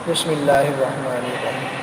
बिस्मिल्लाहिर्रहमानिर्रहीम।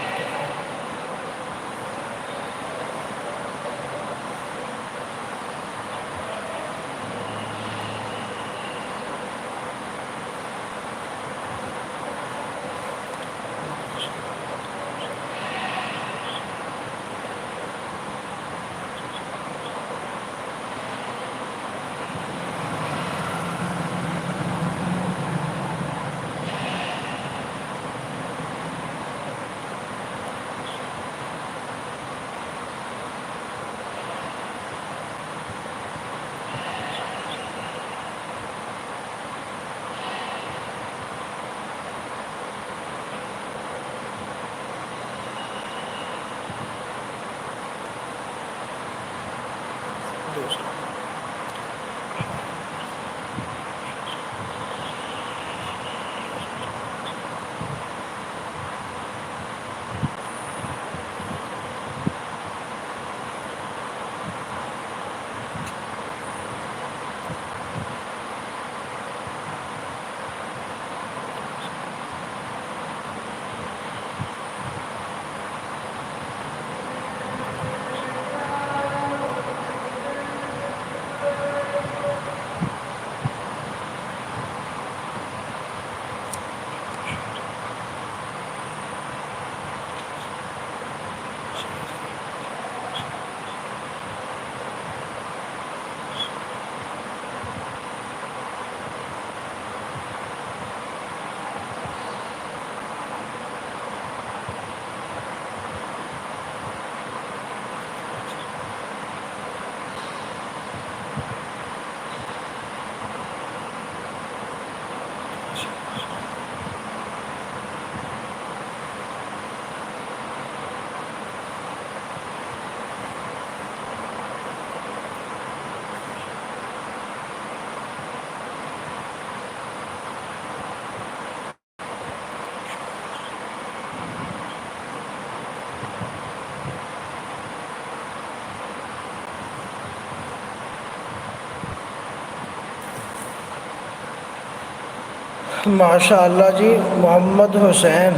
माशाअल्लाह जी, मोहम्मद हुसैन,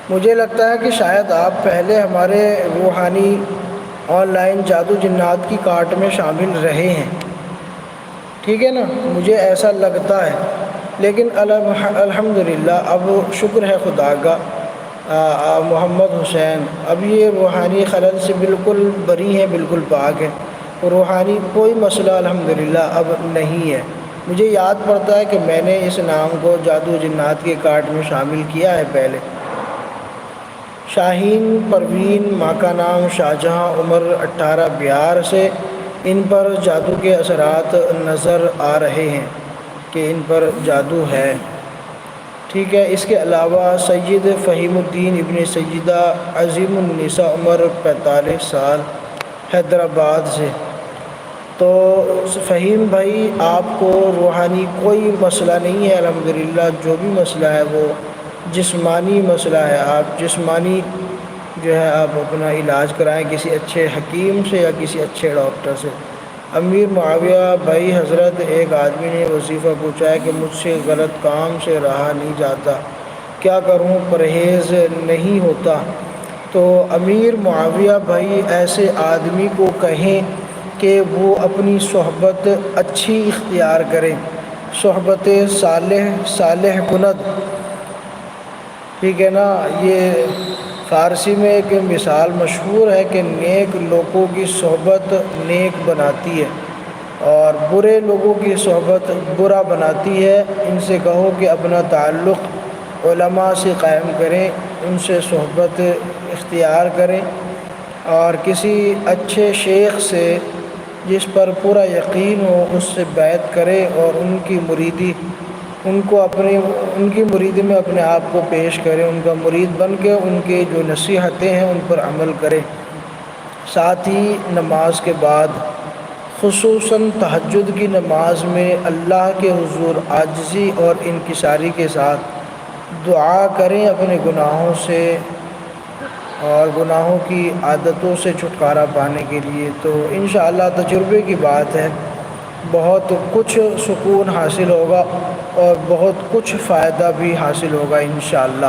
मुझे लगता है कि शायद आप पहले हमारे रूहानी ऑनलाइन जादू जिन्नात की कार्ट में शामिल रहे हैं, ठीक है ना, मुझे ऐसा लगता है। लेकिन अल्हम्दुलिल्लाह अब शुक्र है खुदा का, मोहम्मद हुसैन अब ये रूहानी खलल से बिल्कुल बरी हैं, बिल्कुल पाक है, रूहानी कोई मसला अल्हम्दुलिल्लाह अब नहीं है। मुझे याद पड़ता है कि मैंने इस नाम को जादू जिन्नात के कार्ट में शामिल किया है पहले। शाहीन परवीन, माँ का नाम शाहजहाँ, उम्र 18, बिहार से। इन पर जादू के असरात नज़र आ रहे हैं कि इन पर जादू है, ठीक है। इसके अलावा सैयद फ़हीमुद्दीन इब्न सैयदा अज़ीमुन्निसा, उम्र 45 साल, हैदराबाद से। तो फ़हीम भाई, आपको रूहानी कोई मसला नहीं है अल्हम्दुलिल्लाह। जो भी मसला है वो जिस्मानी मसला है। आप जिस्मानी जो है आप अपना इलाज कराएं किसी अच्छे हकीम से या किसी अच्छे डॉक्टर से। अमीर मुआविया भाई हज़रत, एक आदमी ने वजीफ़ा पूछा है कि मुझसे गलत काम से रहा नहीं जाता, क्या करूं, परहेज़ नहीं होता। तो अमीर मुआविया भाई, ऐसे आदमी को कहें कि वो अपनी सोहबत अच्छी इख्तियार करें, सोहबत सालेह कुनद, ठीक है ना। ये फ़ारसी में एक मिसाल मशहूर है कि नेक लोगों की सोहबत नेक बनाती है और बुरे लोगों की सोहबत बुरा बनाती है। इनसे कहो कि अपना ताल्लुक़ उलमा से कायम करें, उनसे सोहबत इख्तियार करें और किसी अच्छे शेख से जिस पर पूरा यकीन हो उससे बैत करें और उनकी मुरीदी में अपने आप को पेश करें, उनका मुरीद बन के उनके जो नसीहतें हैं उन पर अमल करें। साथ ही नमाज के बाद, खुसूसन तहज्जुद की नमाज में, अल्लाह के हुज़ूर आजिज़ी और इनकिसारी के साथ दुआ करें अपने गुनाहों से और गुनाहों की आदतों से छुटकारा पाने के लिए। तो इंशाअल्लाह तजुर्बे की बात है, बहुत कुछ सुकून हासिल होगा और बहुत कुछ फ़ायदा भी हासिल होगा इंशाअल्लाह।